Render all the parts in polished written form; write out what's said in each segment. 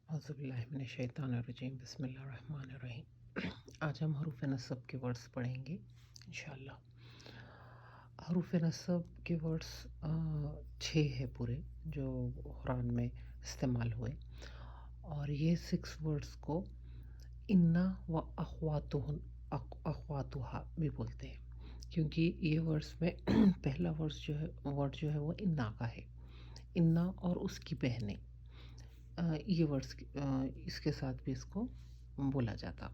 اعوذ باللہ من الشیطان الرجیم، بسم اللہ الرحمن الرحیم۔ آج ہم حروف نصب کے ورڈز پڑھیں گے انشاءاللہ۔ حروف نصب کے ورڈز 6 ہے پورے جو قرآن میں استعمال ہوئے، اور یہ 6 ورڈز کو انا و اخواتها بھی بولتے ہیں، کیونکہ یہ ورڈز میں پہلا ورڈ جو ہے وہ انا کا ہے، انا اور اس کی بہنیں، یہ ورڈز اس کے ساتھ بھی اس کو بولا جاتا۔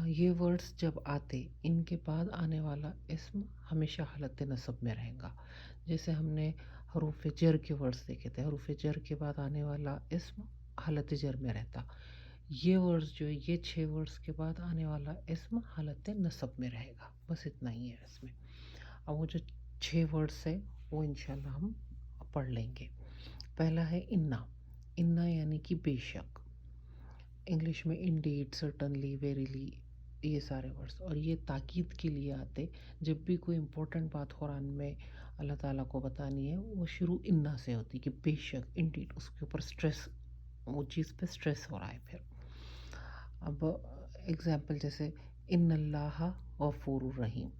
یہ ورڈز جب آتے، ان کے بعد آنے والا اسم ہمیشہ حالت نصب میں رہے گا۔ جیسے ہم نے حروف جر کے ورڈز دیکھے تھے، حروف جر کے بعد آنے والا اسم حالت جر میں رہتا۔ یہ ورڈز جو ہے، یہ 6 ورڈز کے بعد آنے والا اسم حالت نصب میں رہے گا۔ بس اتنا ہی ہے اس میں۔ اب وہ جو 6 ورڈز ہیں وہ انشاءاللہ ہم پڑھ لیں گے۔ پہلا ہے انا۔ انا یعنی کہ بے شک، انگلش میں انڈیڈ، سرٹنلی، ویریلی، یہ سارے ورڈز، اور یہ تاکید کے لیے آتے۔ جب بھی کوئی امپورٹنٹ بات قرآن میں اللہ تعالیٰ کو بتانی ہے، وہ شروع انا سے ہوتی کہ بے شک، انڈیڈ، اس کے اوپر سٹریس، وہ چیز پہ سٹریس ہو رہا ہے۔ پھر اب ایگزامپل جیسے ان اللہ غفور الرحیم۔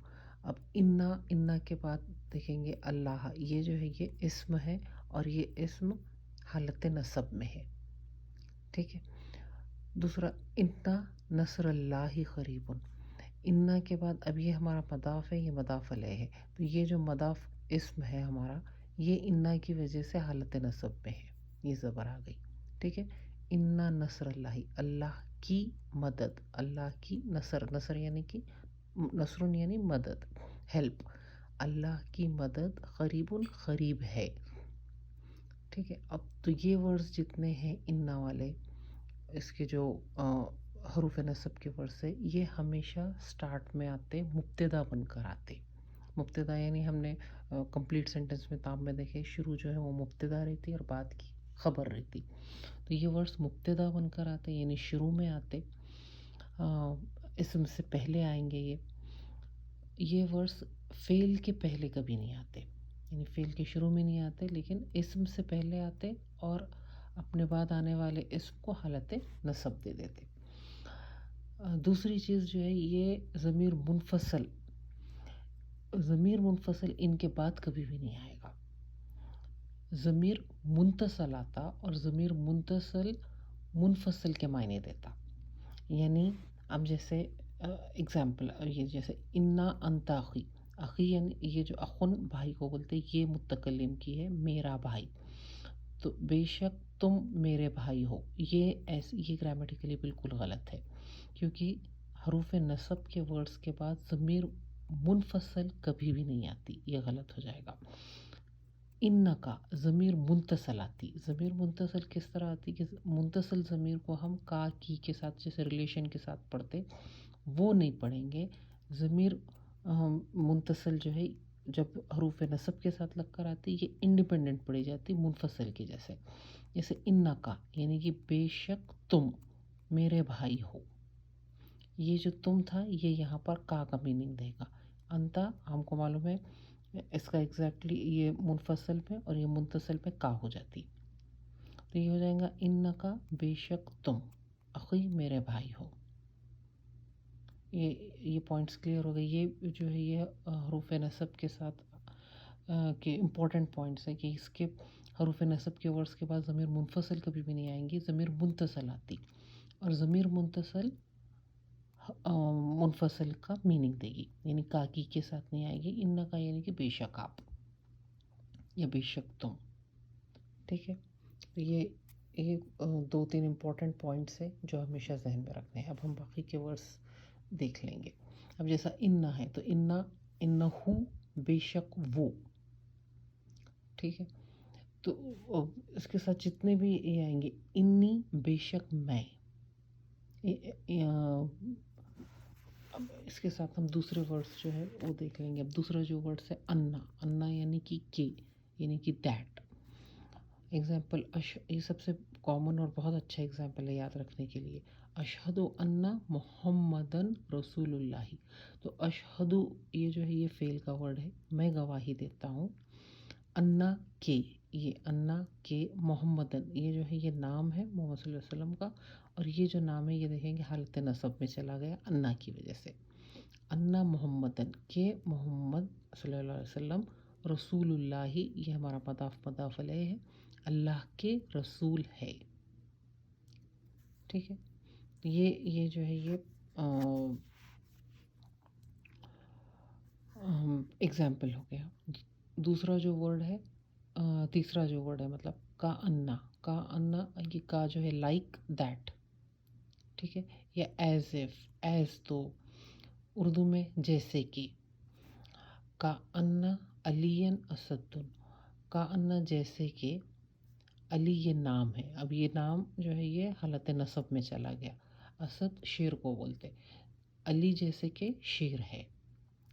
اب انا کے بعد دیکھیں گے اللہ، یہ جو ہے یہ اسم ہے، اور یہ اسم حالت نصب میں ہے، ٹھیک ہے۔ دوسرا انا نصر اللہ قریب۔ انا کے بعد اب یہ ہمارا مضاف ہے، یہ مضاف الیہ ہے، تو یہ جو مضاف اسم ہے ہمارا، یہ انا کی وجہ سے حالت نصب میں ہے، یہ زبر آ گئی، ٹھیک ہے۔ انا نصر اللہ، اللہ کی مدد، اللہ کی نصر یعنی کہ نصر یعنی مدد، ہیلپ، اللہ کی مدد قریب قریب ہے، ٹھیک ہے۔ اب تو یہ ورڈز جتنے ہیں انا والے، اس کے جو حروف نصب کے ورڈز ہیں، یہ ہمیشہ سٹارٹ میں آتے، مبتدا بن کر آتے۔ مبتدا یعنی ہم نے کمپلیٹ سینٹنس میں تام میں دیکھے، شروع جو ہے وہ مبتدا رہتی اور بعد کی خبر رہتی، تو یہ ورڈز مبتدا بن کر آتے، یعنی شروع میں آتے، اسم سے پہلے آئیں گے۔ یہ ورڈز فعل کے پہلے کبھی نہیں آتے، یعنی فعل کے شروع میں نہیں آتے، لیکن اسم سے پہلے آتے اور اپنے بعد آنے والے اسم کو حالت نصب دے دیتے۔ دوسری چیز جو ہے، یہ ضمیر منفصل ان کے بعد کبھی بھی نہیں آئے گا۔ ضمیر منتصل آتا، اور ضمیر منفصل کے معنی دیتا، یعنی اب جیسے اگزامپل، یہ جیسے انا انت اخی، اخی یعنی یہ جو اخن بھائی کو بولتے، یہ متکلم کی ہے، میرا بھائی، تو بے شک تم میرے بھائی ہو، یہ گرامیٹیکلی بالکل غلط ہے، کیونکہ حروف نصب کے ورڈز کے بعد ضمیر منفصل کبھی بھی نہیں آتی، یہ غلط ہو جائے گا۔ ان کا ضمیر منتصل آتی۔ ضمیر منتصل کس طرح آتی کہ منتصل ضمیر کو ہم کا کی کے ساتھ جیسے ریلیشن کے ساتھ پڑھتے، وہ نہیں پڑھیں گے۔ ضمیر منتصل جو ہے، جب حروف نصب کے ساتھ لگ کر آتی، یہ انڈیپینڈنٹ پڑھی جاتی منفصل کی جیسے ان کا یعنی کہ بے شک تم میرے بھائی ہو، یہ جو تم تھا یہ یہاں پر کا میننگ دے گا۔ انتا ہم کو معلوم ہے اس کا ایگزیکٹلی یہ منفصل میں اور یہ منتصل میں کا ہو جاتی، تو یہ ہو جائے گا ان کا بے شک تم اخی میرے بھائی ہو۔ یہ پوائنٹس کلیئر ہو گئے۔ یہ جو ہے یہ حروف نصب کے ساتھ کے امپورٹنٹ پوائنٹس ہیں کہ اس کے حروف نصب کے ورڈز کے بعد ضمیر منفصل کبھی بھی نہیں آئیں گی، ضمیر منتصل آتی، اور ضمیر منتصل منفصل کا میننگ دے گی، یعنی کاکی کے ساتھ نہیں آئے گی۔ ان کا یعنی کہ بے شک آپ یا بے شک تم، ٹھیک ہے۔ تو یہ 2-3 امپورٹنٹ پوائنٹس ہیں جو ہمیشہ ذہن میں رکھنے ہیں۔ اب ہم باقی کے ورڈز دیکھ لیں گے۔ اب جیسا انا ہے تو انہو بے شک وہ، ٹھیک ہے۔ تو اس کے ساتھ جتنے بھی یہ آئیں گے، انی بے شک میں، اب اس کے ساتھ ہم دوسرے ورڈز جو ہے وہ دیکھ لیں گے۔ اب دوسرا جو ورڈز ہے انا یعنی کہ یعنی کہ دیٹ۔ ایگزامپل یہ سب سے کامن اور بہت اچھا ایگزامپل ہے یاد رکھنے کے لیے، اشہد ان محمدن رسول اللہ۔ تو اشہد یہ جو ہے یہ فعل کا ورڈ ہے، میں گواہی دیتا ہوں، انا کے یہ انا کے محمدن، یہ جو ہے یہ نام ہے محمد صلی اللہ علیہ وسلم کا، اور یہ جو نام ہے یہ دیکھیں گے حالت نصب میں چلا گیا انا کی وجہ سے. انا محمدن کہ محمد صلی اللہ علیہ وسلم رسول اللہ، یہ ہمارا مضاف علیہ ہے، اللہ کے رسول ہے. ٹھیک ہے، یہ جو ہے یہ ایگزامپل ہو گیا. دوسرا جو ورڈ ہے، تیسرا جو ورڈ ہے مطلب کا انا. کا انا، یہ کا جو ہے لائک دیٹ. ٹھیک ہے، یا ایز ایف، ایز تو، اردو میں جیسے کہ. کا انا علی اسدن، کا انا جیسے کہ علی یہ نام ہے. اب یہ نام جو ہے یہ حالت نصب میں چلا گیا. اسد شیر کو بولتے، علی جیسے کہ شیر ہے،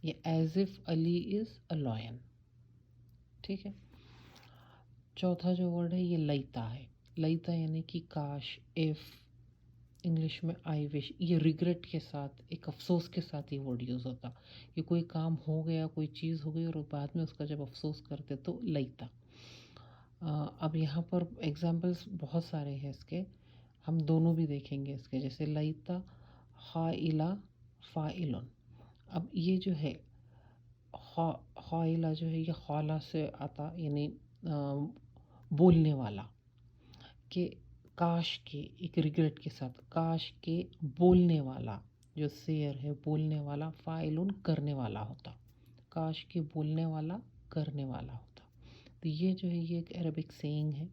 یہ as if Ali is a line. ٹھیک ہے. چوتھا جو ورڈ ہے یہ لیتا ہے. لیتا یعنی کہ کاش، ایف، انگلش میں آئی وش. یہ ریگریٹ کے ساتھ، ایک افسوس کے ساتھ یہ ورڈ یوز ہوتا. کہ کوئی کام ہو گیا، کوئی چیز ہو گئی اور بعد میں اس کا جب افسوس کرتے تو لیتا. اب یہاں پر ایگزامپلس بہت سارے ہیں اس کے، ہم دونوں بھی دیکھیں گے اس کے. جیسے لیتا خائلہ فائلن. اب یہ جو ہے خائلہ جو ہے یہ خالہ سے آتا، یعنی بولنے والا. کہ کاش کے، ایک ریگریٹ کے ساتھ، کاش کے بولنے والا، جو سیر ہے بولنے والا، فائلن کرنے والا ہوتا. کاش کے بولنے والا کرنے والا ہوتا. تو یہ جو ہے یہ ایک عربک سینگ ہے،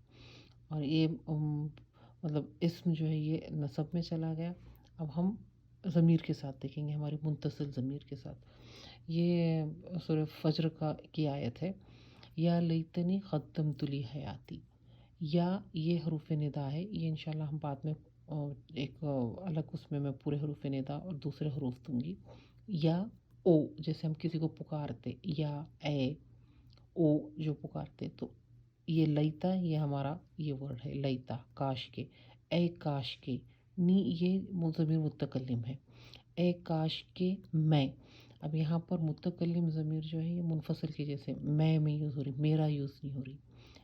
اور یہ مطلب اسم جو ہے یہ نصب میں چلا گیا. اب ہم ضمیر کے ساتھ دیکھیں گے، ہماری منتصل ضمیر کے ساتھ. یہ سورہ فجر کی آیت ہے، یا لیتنی قدمت لی حیاتی. یا یہ حروف ندا ہے، یہ انشاءاللہ ہم بعد میں ایک الگ اس میں پورے حروف ندا اور دوسرے حروف دوں گی. یا او، جیسے ہم کسی کو پکارتے، یا اے، او جو پکارتے، تو یہ لیتا یہ ہمارا یہ ورڈ ہے لیتا، کاش کے. اے کاش کے، نی یہ ضمیر متکلم ہے، اے کاش کے میں. اب یہاں پر متکلم ضمیر جو ہے یہ منفصل کی جیسے میں یوز ہو رہی، میرا یوز نہیں ہو رہی.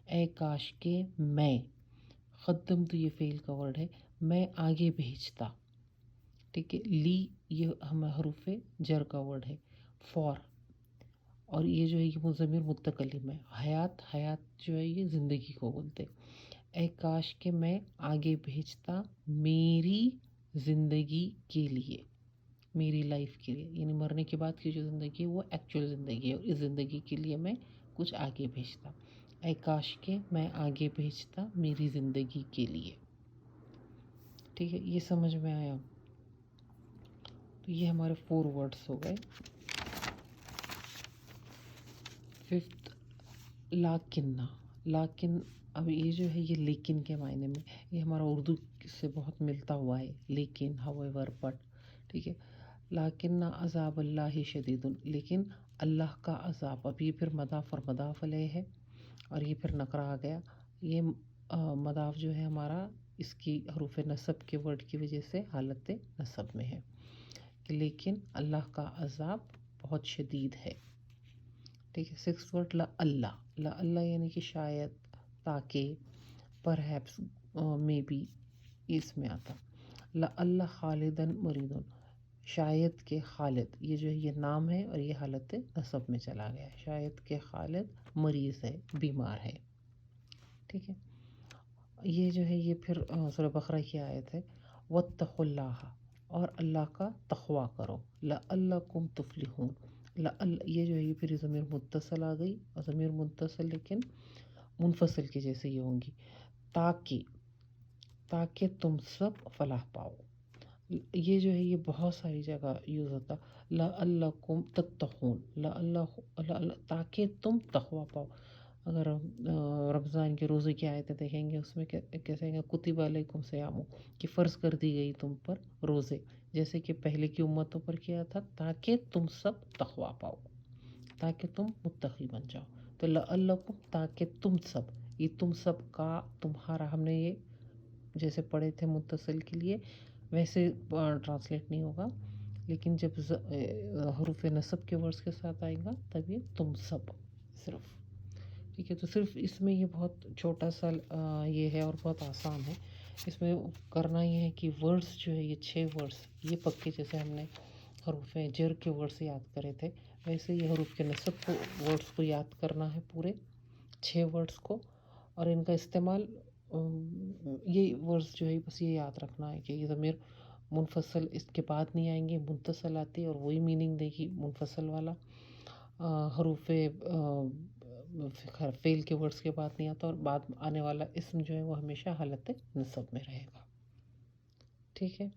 اے کاش کے میں. قدم تو یہ فعل کا ورڈ ہے، میں آگے بھیجتا. ٹھیک ہے. لی یہ ہم حروف جر کا ورڈ ہے، فور. اور یہ جو ہے یہ ضمیر متکلم ہے. حیات، حیات جو ہے یہ زندگی کو بولتے. اے کاش کہ میں آگے بھیجتا میری زندگی کے لیے، میری لائف کے لیے، یعنی مرنے کے بعد کی جو زندگی ہے وہ ایکچوئل زندگی ہے، اور اس زندگی کے لیے میں کچھ آگے بھیجتا. اے کاش کہ میں آگے بھیجتا میری زندگی کے لیے. ٹھیک ہے، یہ سمجھ میں آیا. تو یہ ہمارے 4 ورڈس ہو گئے. 5 لاکنہ. لاکن، اب یہ جو ہے یہ لیکن کے معنی میں، یہ ہمارا اردو سے بہت ملتا ہوا ہے، لیکن، however، بٹ. ٹھیک ہے. لاکن عذاب اللہ شدید، لیکن اللہ کا عذاب. اب یہ پھر مضاف اور مضاف علیہ ہے، اور یہ پھر نکرہ آ گیا. یہ مضاف جو ہے ہمارا اس کی حروف نصب کے ورڈ کی وجہ سے حالت نصب میں ہے، کہ لیکن اللہ کا عذاب بہت شدید ہے. ٹھیک ہے. 6 ورڈ لا اللہ. لا اللہ یعنی کہ شاید، تاکہ، پرہیپس، مے بی، اس میں آتا. لا اللہ خالدن مریدن، شاید کہ خالد، یہ جو ہے یہ نام ہے اور یہ حالت نصب میں چلا گیا. شاید کہ خالد مریض ہے، بیمار ہے. ٹھیک ہے. یہ جو ہے یہ پھر سورہ بقرہ کی آیت ہے، واتقوا اللہ، اور اللہ کا تقویٰ کرو. لعلکم تفلحون. یہ جو ہے یہ پھر ضمیر متصل آ گئی، اور ضمیر متصل لیکن منفصل کی جیسے یہ ہوں گی. تاکہ تم سب فلاح پاؤ. یہ جو ہے یہ بہت ساری جگہ یوز ہوتا. لعلکم تتقون، تاکہ تم تقویٰ پاؤ. اگر رمضان کے روزے کی آیتیں دیکھیں گے اس میں کیسے ہیں، کتب علیکم صیام، کہ فرض کر دی گئی تم پر روزے، جیسے کہ پہلے کی امتوں پر کیا تھا، تاکہ تم سب تقویٰ پاؤ، تاکہ تم متقی بن جاؤ. تو لعلکم تاکہ تم سب، یہ تم سب کا تمہارا، ہم نے یہ جیسے پڑھے تھے متصل کے لیے ویسے ٹرانسلیٹ نہیں ہوگا، لیکن جب حروف نصب کے ورڈز کے ساتھ آئے گا تب یہ تم سب صرف. ٹھیک ہے، تو صرف اس میں یہ بہت چھوٹا سا یہ ہے اور بہت آسان ہے. اس میں کرنا یہ ہے کہ ورڈس جو ہے، یہ 6 ورڈس یہ پکے، جیسے ہم نے حروف جر کے ورڈس یاد کرے تھے، ویسے یہ حروف کے نصب کو ورڈس کو یاد کرنا ہے، پورے 6 ورڈس کو. اور ان کا استعمال یہ ورڈس جو ہے بس یہ یاد رکھنا ہے کہ یہ ضمیر منفصل اس کے بعد نہیں آئیں گے، متصل آتے اور وہی میننگ دے گی منفصل والا. حروف فعل کے ورڈس کے بعد نہیں آتا، اور بعد آنے والا اسم جو ہے وہ ہمیشہ حالت نصب میں رہے گا. ٹھیک ہے.